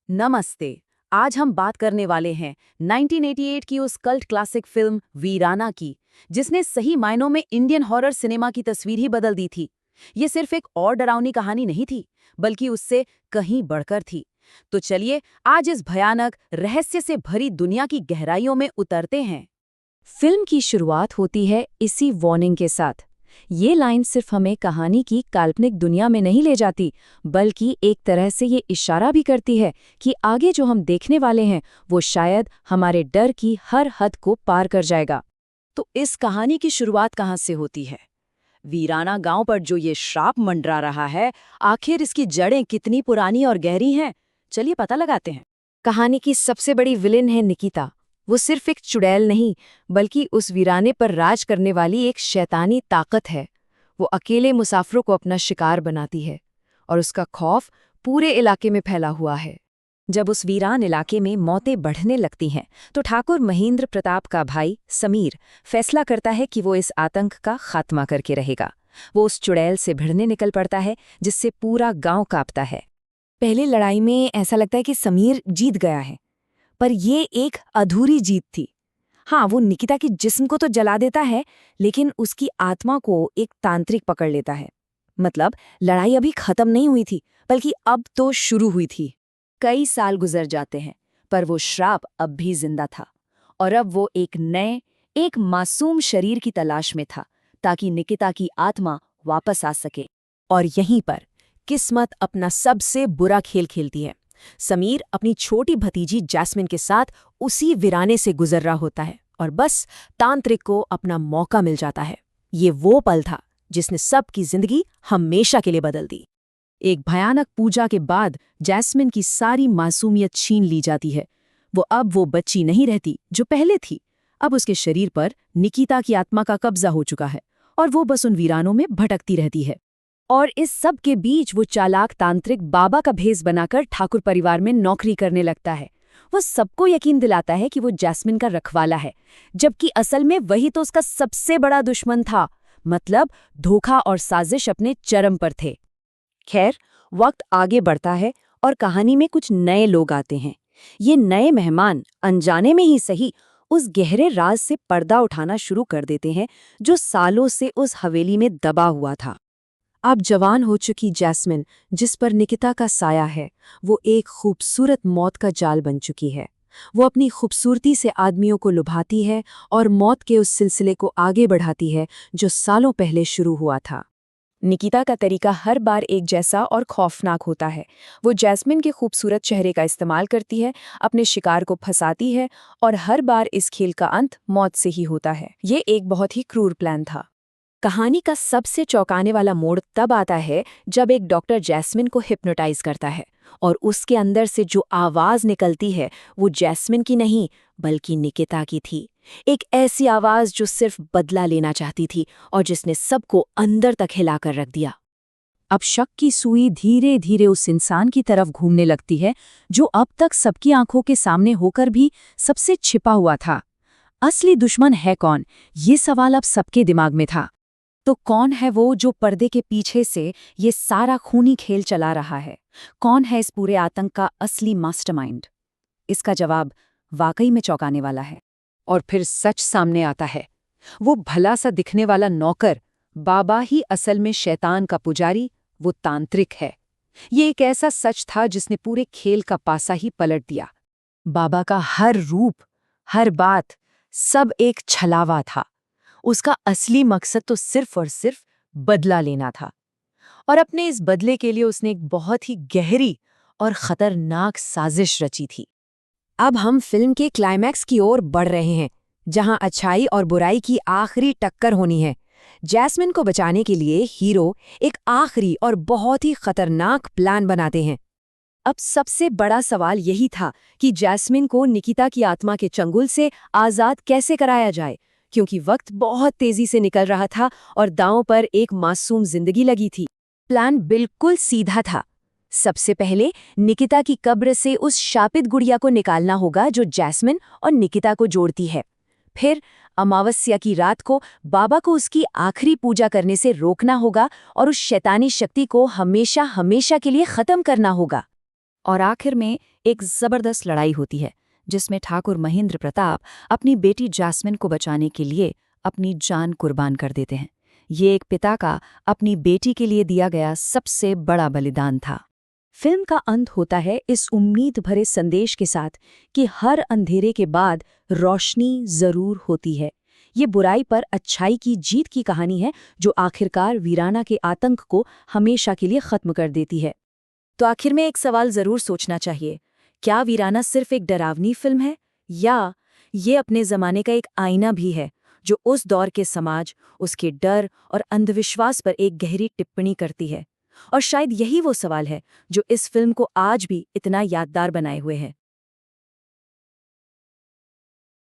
नमस्ते। आज हम बात करने वाले हैं 1988 की उस कल्ट क्लासिक फिल्म वीराना की, जिसने सही मायनों में इंडियन हॉरर सिनेमा की तस्वीर ही बदल दी थी। ये सिर्फ एक और डरावनी कहानी नहीं थी, बल्कि उससे कहीं बढ़कर थी। तो चलिए आज इस भयानक, रहस्य से भरी दुनिया की गहराइयों में उतरते हैं। फिल्म की शुरुआत होती है इसी वार्निंग के साथ। ये लाइन सिर्फ हमें कहानी की काल्पनिक दुनिया में नहीं ले जाती, बल्कि एक तरह से ये इशारा भी करती है कि आगे जो हम देखने वाले हैं वो शायद हमारे डर की हर हद को पार कर जाएगा। तो इस कहानी की शुरुआत कहाँ से होती है? वीराना गांव पर जो ये श्राप मंडरा रहा है, आखिर इसकी जड़ें कितनी पुरानी और गहरी हैं? चलिए पता लगाते हैं। कहानी की सबसे बड़ी विलेन है निकिता। वो सिर्फ एक चुड़ैल नहीं, बल्कि उस वीराने पर राज करने वाली एक शैतानी ताकत है। वो अकेले मुसाफिरों को अपना शिकार बनाती है, और उसका खौफ पूरे इलाके में फैला हुआ है। जब उस वीरान इलाके में मौतें बढ़ने लगती हैं, तो ठाकुर महेंद्र प्रताप का भाई समीर फैसला करता है कि वो इस आतंक का खात्मा करके रहेगा। वो उस चुड़ैल से भिड़ने निकल पड़ता है, जिससे पूरा गांव कांपता है। पहले लड़ाई में ऐसा लगता है कि समीर जीत गया है, पर ये एक अधूरी जीत थी। हाँ, वो निकिता के जिस्म को तो जला देता है, लेकिन उसकी आत्मा को एक तांत्रिक पकड़ लेता है। मतलब लड़ाई अभी खत्म नहीं हुई थी, बल्कि अब तो शुरू हुई थी। कई साल गुजर जाते हैं, पर वो श्राप अब भी जिंदा था, और अब वो एक मासूम शरीर की तलाश में था, ताकि निकिता की आत्मा वापस आ सके। और यहीं पर किस्मत अपना सबसे बुरा खेल खेलती है। समीर अपनी छोटी भतीजी जैस्मिन के साथ उसी वीराने से गुजर रहा होता है, और बस तांत्रिक को अपना मौका मिल जाता है। ये वो पल था जिसने सबकी जिंदगी हमेशा के लिए बदल दी। एक भयानक पूजा के बाद जैस्मिन की सारी मासूमियत छीन ली जाती है। वो बच्ची नहीं रहती जो पहले थी। अब उसके शरीर पर निकिता की आत्मा का कब्जा हो चुका है, और वो बस उन वीरानों में भटकती रहती है। और इस सब के बीच वो चालाक तांत्रिक बाबा का भेष बनाकर ठाकुर परिवार में नौकरी करने लगता है। वो सबको यकीन दिलाता है कि वो जैस्मिन का रखवाला है, जबकि असल में वही तो उसका सबसे बड़ा दुश्मन था। मतलब धोखा और साजिश अपने चरम पर थे। खैर, वक्त आगे बढ़ता है और कहानी में कुछ नए लोग आते हैं। ये नए मेहमान अनजाने में ही सही उस गहरे राज से पर्दा उठाना शुरू कर देते हैं जो सालों से उस हवेली में दबा हुआ था। अब जवान हो चुकी जैस्मिन, जिस पर निकिता का साया है, वो एक खूबसूरत मौत का जाल बन चुकी है। वो अपनी खूबसूरती से आदमियों को लुभाती है और मौत के उस सिलसिले को आगे बढ़ाती है जो सालों पहले शुरू हुआ था। निकिता का तरीका हर बार एक जैसा और खौफनाक होता है। वो जैस्मिन के खूबसूरत चेहरे का इस्तेमाल करती है, अपने शिकार को फंसाती है, और हर बार इस खेल का अंत मौत से ही होता है। ये एक बहुत ही क्रूर प्लान था। कहानी का सबसे चौंकाने वाला मोड़ तब आता है जब एक डॉक्टर जैस्मिन को हिप्नोटाइज करता है, और उसके अंदर से जो आवाज निकलती है वो जैस्मिन की नहीं, बल्कि निकिता की थी। एक ऐसी आवाज जो सिर्फ बदला लेना चाहती थी, और जिसने सबको अंदर तक हिलाकर रख दिया। अब शक की सुई धीरे धीरे उस इंसान की तरफ घूमने लगती है जो अब तक सबकी आंखों के सामने होकर भी सबसे छिपा हुआ था। असली दुश्मन है कौन, ये सवाल अब सबके दिमाग में था। तो कौन है वो जो पर्दे के पीछे से ये सारा खूनी खेल चला रहा है? कौन है इस पूरे आतंक का असली मास्टरमाइंड? इसका जवाब वाकई में चौंकाने वाला है। और फिर सच सामने आता है। वो भला सा दिखने वाला नौकर बाबा ही असल में शैतान का पुजारी, वो तांत्रिक है। ये एक ऐसा सच था जिसने पूरे खेल का पासा ही पलट दिया। बाबा का हर रूप, हर बात, सब एक छलावा था। उसका असली मकसद तो सिर्फ और सिर्फ बदला लेना था, और अपने इस बदले के लिए उसने एक बहुत ही गहरी और खतरनाक साजिश रची थी। अब हम फिल्म के क्लाइमैक्स की ओर बढ़ रहे हैं, जहां अच्छाई और बुराई की आखिरी टक्कर होनी है। जैस्मिन को बचाने के लिए हीरो एक आखिरी और बहुत ही खतरनाक प्लान बनाते हैं। अब सबसे बड़ा सवाल यही था कि जैस्मिन को निकिता की आत्मा के चंगुल से आज़ाद कैसे कराया जाए, क्योंकि वक्त बहुत तेजी से निकल रहा था और दांव पर एक मासूम जिंदगी लगी थी। प्लान बिल्कुल सीधा था। सबसे पहले निकिता की कब्र से उस शापित गुड़िया को निकालना होगा जो जैस्मिन और निकिता को जोड़ती है। फिर अमावस्या की रात को बाबा को उसकी आखिरी पूजा करने से रोकना होगा और उस शैतानी शक्ति को हमेशा हमेशा के लिए खत्म करना होगा। और आखिर में एक जबरदस्त लड़ाई होती है जिसमें ठाकुर महेंद्र प्रताप अपनी बेटी जैस्मिन को बचाने के लिए अपनी जान कुर्बान कर देते हैं। ये एक पिता का अपनी बेटी के लिए दिया गया सबसे बड़ा बलिदान था। फिल्म का अंत होता है इस उम्मीद भरे संदेश के साथ कि हर अंधेरे के बाद रोशनी जरूर होती है। ये बुराई पर अच्छाई की जीत की कहानी है जो आखिरकार वीराना के आतंक को हमेशा के लिए खत्म कर देती है। तो आखिर में एक सवाल जरूर सोचना चाहिए, क्या वीराना सिर्फ एक डरावनी फिल्म है या ये अपने जमाने का एक आईना भी है जो उस दौर के समाज, उसके डर और अंधविश्वास पर एक गहरी टिप्पणी करती है? और शायद यही वो सवाल है जो इस फिल्म को आज भी इतना यादगार बनाए हुए है।